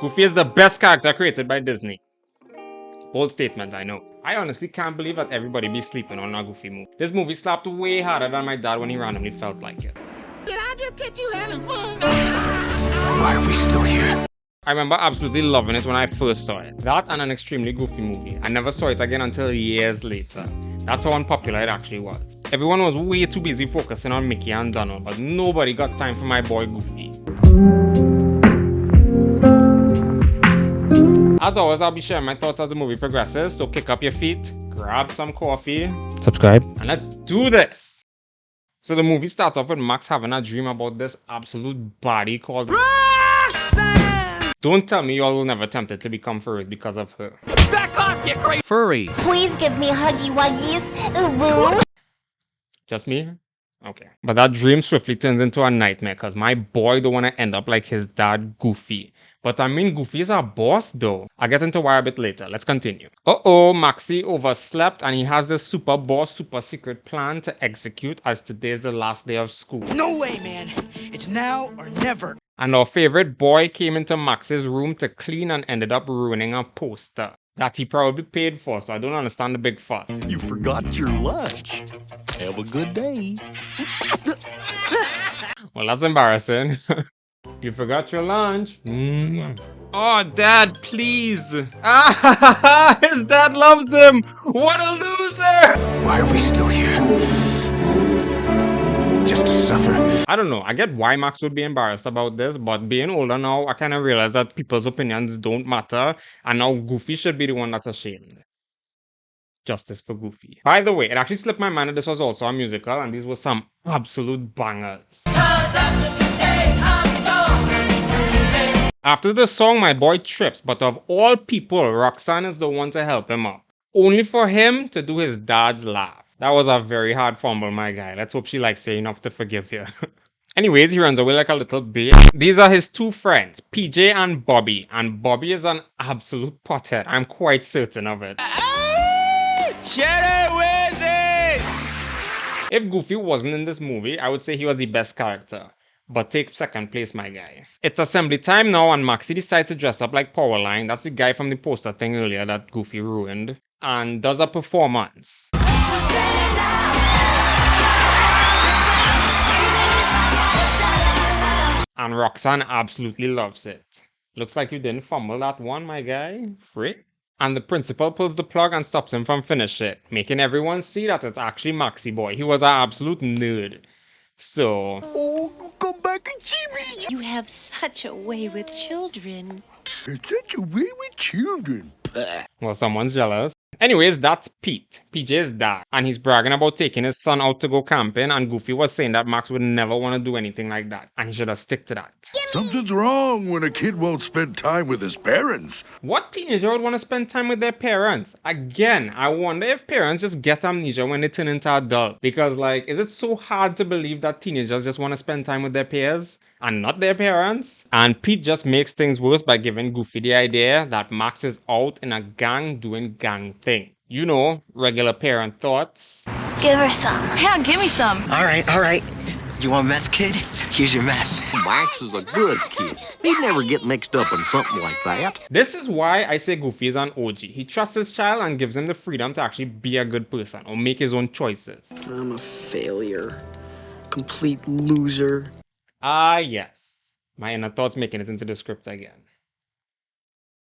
Goofy is the best character created by Disney. Bold statement, I know. I honestly can't believe that everybody be sleeping on a Goofy movie. This movie slapped way harder than my dad when he randomly felt like it. Did I just catch you having fun? Why are we still here? I remember absolutely loving it when I first saw it. That and an extremely goofy movie. I never saw it again until years later. That's how unpopular it actually was. Everyone was way too busy focusing on Mickey and Donald, but nobody got time for my boy Goofy. As always, I'll be sharing my thoughts as the movie progresses, so kick up your feet, grab some coffee, subscribe, and let's do this! So the movie starts off with Max having a dream about this absolute baddie called Roxanne! Don't tell me y'all will never tempted to become furries because of her. Back off, you great furry! Please give me huggy wuggies. Ooh, woo. Just me? Okay. But that dream swiftly turns into a nightmare because my boy don't want to end up like his dad, Goofy. But I mean, Goofy is our boss though. I'll get into why a bit later. Let's continue. Uh-oh, Maxie overslept and he has this super boss, super secret plan to execute as today is the last day of school. No way, man. It's now or never. And our favorite boy came into Max's room to clean and ended up ruining a poster that he probably paid for, so I don't understand the big fuss. You forgot your lunch. Have a good day. Well, that's embarrassing. You forgot your lunch. Oh, Dad, please. Ah, his dad loves him. What a loser. Why are we still here? Just to suffer. I don't know. I get why Max would be embarrassed about this, but being older now, I kind of realize that people's opinions don't matter, and now Goofy should be the one that's ashamed. Justice for Goofy. By the way, it actually slipped my mind that this was also a musical, and these were some absolute bangers. After the song, my boy trips, but of all people, Roxanne is the one to help him up. Only for him to do his dad's laugh. That was a very hard fumble, my guy. Let's hope she likes you enough to forgive you. Anyways, he runs away like a little bitch. These are his two friends, PJ and Bobby. And Bobby is an absolute pothead. I'm quite certain of it. If Goofy wasn't in this movie, I would say he was the best character. But take second place, my guy. It's assembly time now and Maxie decides to dress up like Powerline. That's the guy from the poster thing earlier that Goofy ruined. And does a performance. And Roxanne absolutely loves it. Looks like you didn't fumble that one, my guy. Frick. And the principal pulls the plug and stops him from finishing it, making everyone see that it's actually Maxie boy. He was an absolute nerd. So... Oh, come back and see me. You have such a way with children. It's such a way with children. Well, someone's jealous. Anyways, that's Pete, PJ's dad, and he's bragging about taking his son out to go camping, and Goofy was saying that Max would never want to do anything like that, and he should have stick to that. Something's wrong when a kid won't spend time with his parents. What teenager would want to spend time with their parents? Again, I wonder if parents just get amnesia when they turn into adults, because like, is it so hard to believe that teenagers just want to spend time with their peers? And not their parents. And Pete just makes things worse by giving Goofy the idea that Max is out in a gang doing gang thing. You know, regular parent thoughts. Give her some. Yeah, give me some. All right. You want meth, kid? Here's your meth. Max is a good kid. He'd never get mixed up in something like that. This is why I say Goofy is an OG. He trusts his child and gives him the freedom to actually be a good person or make his own choices. I'm a failure. Complete loser. Ah, yes. My inner thoughts making it into the script again.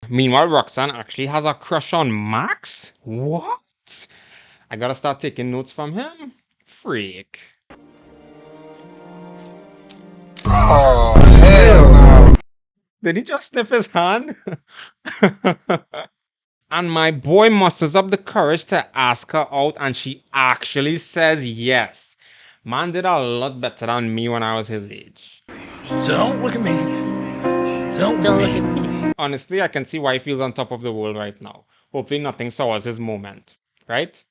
Meanwhile, Roxanne actually has a crush on Max? What? I gotta start taking notes from him? Freak. Oh, hell no. Did he just sniff his hand? And my boy musters up the courage to ask her out and she actually says yes. Man did a lot better than me when I was his age. Don't look at me. Don't look at me. Honestly, I can see why he feels on top of the world right now. Hopefully nothing sours his moment, right?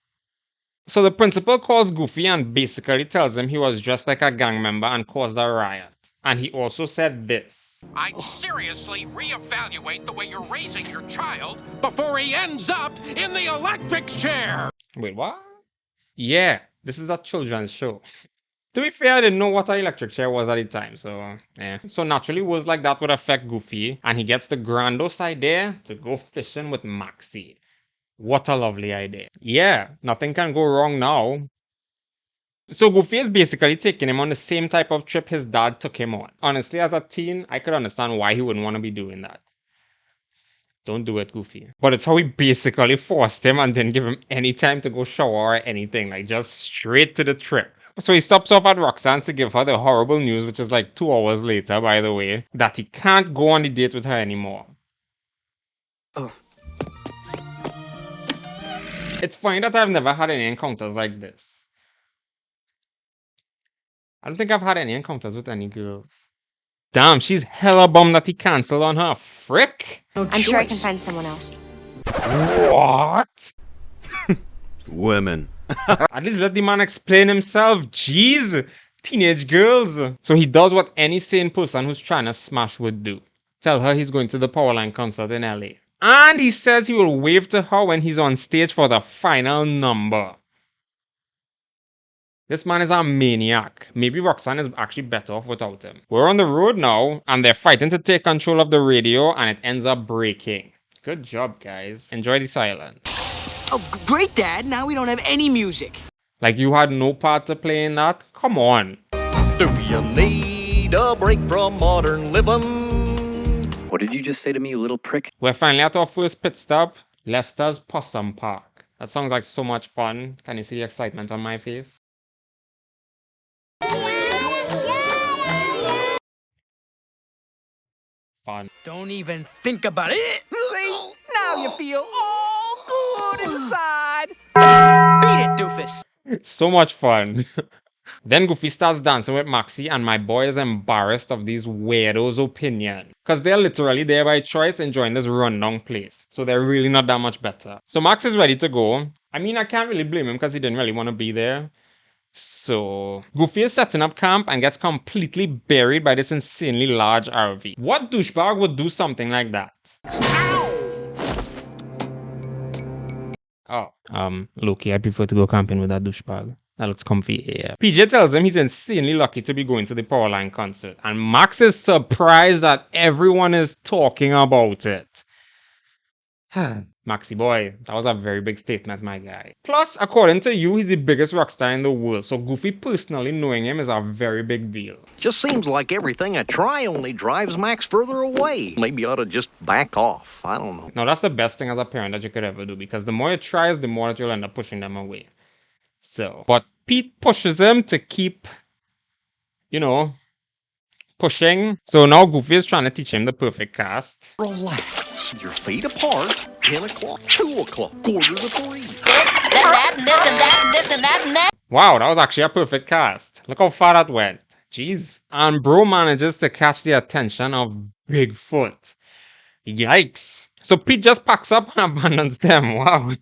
So the principal calls Goofy and basically tells him he was dressed like a gang member and caused a riot. And he also said this. I'd seriously reevaluate the way you're raising your child before he ends up in the electric chair. Wait, what? Yeah, this is a children's show. To be fair, I didn't know what an electric chair was at the time, so yeah. So naturally, words like that would affect Goofy, and he gets the grandiose idea to go fishing with Maxie. What a lovely idea. Yeah, nothing can go wrong now. So Goofy is basically taking him on the same type of trip his dad took him on. Honestly, as a teen, I could understand why he wouldn't want to be doing that. Don't do it, Goofy. But it's how he basically forced him and didn't give him any time to go shower or anything. Like, just straight to the trip. So he stops off at Roxanne's to give her the horrible news, which is like 2 hours later, by the way, that he can't go on the date with her anymore. It's funny that I've never had any encounters like this. I don't think I've had any encounters with any girls. Damn, she's hella bummed that he cancelled on her. Frick! No I'm sure I can choice. find someone else. What? Women. At least let the man explain himself. Jeez, teenage girls. So he does what any sane person who's trying to smash would do. Tell her he's going to the Powerline concert in LA. And he says he will wave to her when he's on stage for the final number. This man is a maniac. Maybe Roxanne is actually better off without him. We're on the road now, and they're fighting to take control of the radio, and it ends up breaking. Good job, guys. Enjoy the silence. Oh, great, Dad. Now we don't have any music. Like you had no part to play in that? Come on. Do you need a break from modern living? What did you just say to me, you little prick? We're finally at our first pit stop, Lester's Possum Park. That sounds like so much fun. Can you see the excitement on my face? Fun. Don't even think about it. See? Now you feel all good inside. Beat it, doofus. So much fun. Then Goofy starts dancing with Maxie, and my boy is embarrassed of these weirdos' opinion. Because they're literally there by choice enjoying this rundown place. So they're really not that much better. So Max is ready to go. I mean, I can't really blame him because he didn't really want to be there. So Goofy is setting up camp and gets completely buried by this insanely large RV. What douchebag would do something like that? Oh, Loki, I prefer to go camping with that douchebag. That looks comfy here. PJ tells him he's insanely lucky to be going to the Powerline concert, and Max is surprised that everyone is talking about it. Maxie boy, that was a very big statement, my guy. Plus, according to you, he's the biggest rock star in the world, so Goofy personally knowing him is a very big deal. Just seems like everything I try only drives Max further away. Maybe I ought to just back off. I don't know. Now, that's the best thing as a parent that you could ever do, because the more you tries, the more that you'll end up pushing them away. So, but Pete pushes him to keep, pushing. So now Goofy is trying to teach him the perfect cast. Relax. Your feet apart. 10 o'clock, 2 o'clock, quarter to 3. This, that, and this, and that, and this, and that, and that. Wow, that was actually a perfect cast. Look how far that went. Jeez. And bro manages to catch the attention of Bigfoot. Yikes. So Pete just packs up and abandons them. Wow.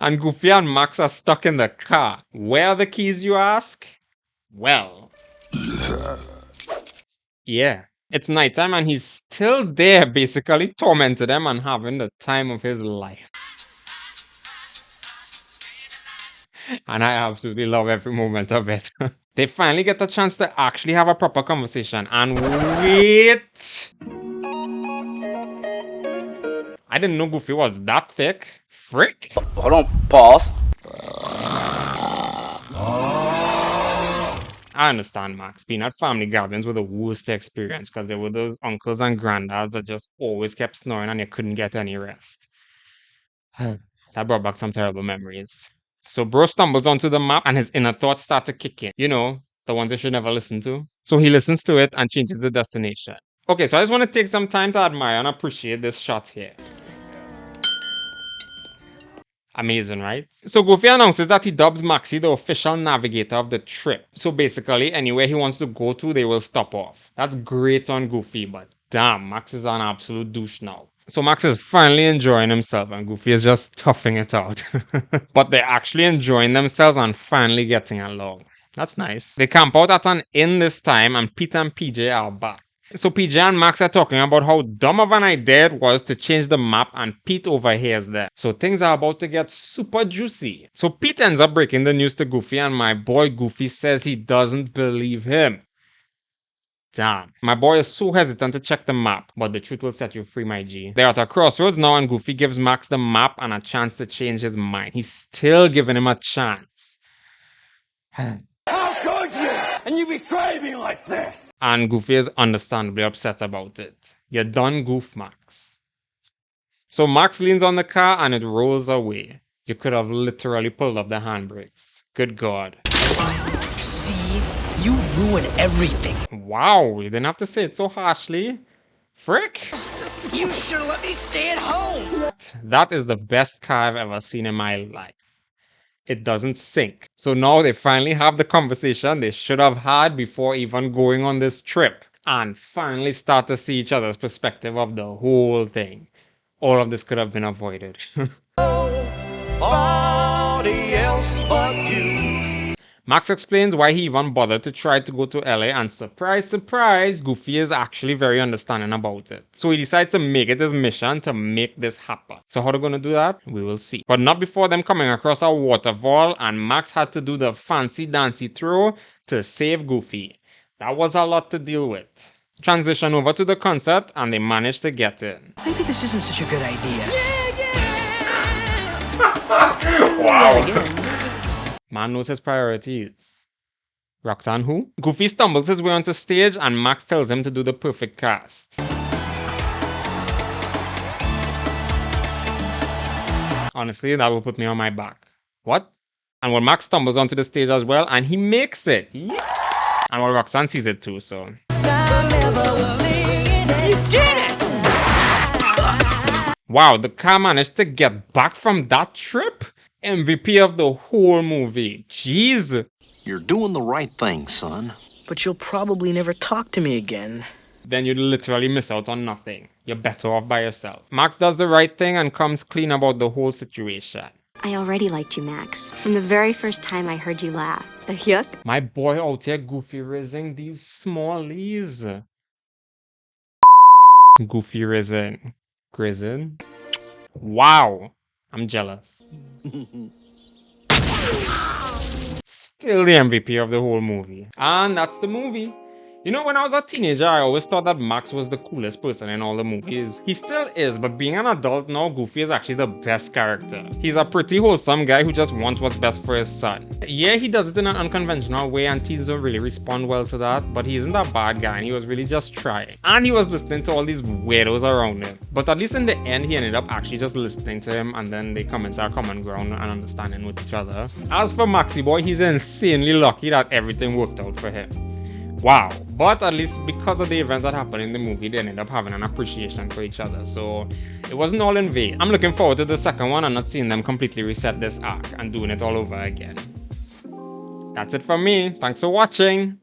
And Goofy and Max are stuck in the car. Where are the keys, you ask? Well. Yeah. It's nighttime and he's still there, basically tormenting them and having the time of his life. And I absolutely love every moment of it. They finally get the chance to actually have a proper conversation. And wait! I didn't know Goofy was that thick. Frick! Hold on, pause. I understand, Max. Being at family gatherings were the worst experience because there were those uncles and granddads that just always kept snoring and you couldn't get any rest. That brought back some terrible memories. So bro stumbles onto the map and his inner thoughts start to kick in. You know, the ones you should never listen to. So he listens to it and changes the destination. Okay, so I just want to take some time to admire and appreciate this shot here. Amazing, right? So Goofy announces that he dubs Maxie the official navigator of the trip. So basically, anywhere he wants to go to, they will stop off. That's great on Goofy, but damn, Max is an absolute douche now. So Max is finally enjoying himself and Goofy is just toughing it out. But they're actually enjoying themselves and finally getting along. That's nice. They camp out at an inn this time and Pete and PJ are back. So PJ and Max are talking about how dumb of an idea it was to change the map, and Pete overhears them. So things are about to get super juicy. So Pete ends up breaking the news to Goofy, and my boy Goofy says he doesn't believe him. Damn. My boy is so hesitant to check the map, but the truth will set you free, my G. They're at a crossroads now, and Goofy gives Max the map and a chance to change his mind. He's still giving him a chance. How could you? And you betray me like this! And Goofy is understandably upset about it. You're done, Goof, Max. So Max leans on the car and it rolls away. You could have literally pulled up the handbrakes. Good God. See? You ruin everything. Wow, you didn't have to say it so harshly. Frick? You should let me stay at home. That is the best car I've ever seen in my life. It doesn't sink. So now they finally have the conversation they should have had before even going on this trip, and finally start to see each other's perspective of the whole thing. All of this could have been avoided. Nobody else but you. Max explains why he even bothered to try to go to LA, and surprise, surprise, Goofy is actually very understanding about it. So he decides to make it his mission to make this happen. So how they're gonna do that? We will see. But not before them coming across a waterfall, and Max had to do the fancy dancy throw to save Goofy. That was a lot to deal with. Transition over to the concert, and they managed to get in. Maybe this isn't such a good idea. Wow. Man knows his priorities. Roxanne who? Goofy stumbles his way onto stage and Max tells him to do the perfect cast. Honestly, that will put me on my back. What? And when Max stumbles onto the stage as well, and he makes it. Yeah. And well, Roxanne sees it too, so. You did it! Wow, the car managed to get back from that trip? MVP of the whole movie. Jeez. You're doing the right thing, son. But you'll probably never talk to me again. Then you'd literally miss out on nothing. You're better off by yourself. Max does the right thing and comes clean about the whole situation. I already liked you, Max. From the very first time I heard you laugh. Yuck. My boy out here goofy raising these smallies. Goofy raising. Grizzin. Wow. I'm jealous. Still the MVP of the whole movie. And that's the movie. You know, when I was a teenager, I always thought that Max was the coolest person in all the movies. He still is, but being an adult now, Goofy is actually the best character. He's a pretty wholesome guy who just wants what's best for his son. Yeah, he does it in an unconventional way and teens don't really respond well to that, but he isn't a bad guy and he was really just trying. And he was listening to all these weirdos around him. But at least in the end, he ended up actually just listening to him, and then they come into a common ground and understanding with each other. As for Maxie Boy, he's insanely lucky that everything worked out for him. Wow, but at least because of the events that happened in the movie, they ended up having an appreciation for each other, so it wasn't all in vain. I'm looking forward to the second one and not seeing them completely reset this arc and doing it all over again. That's it from me. Thanks for watching.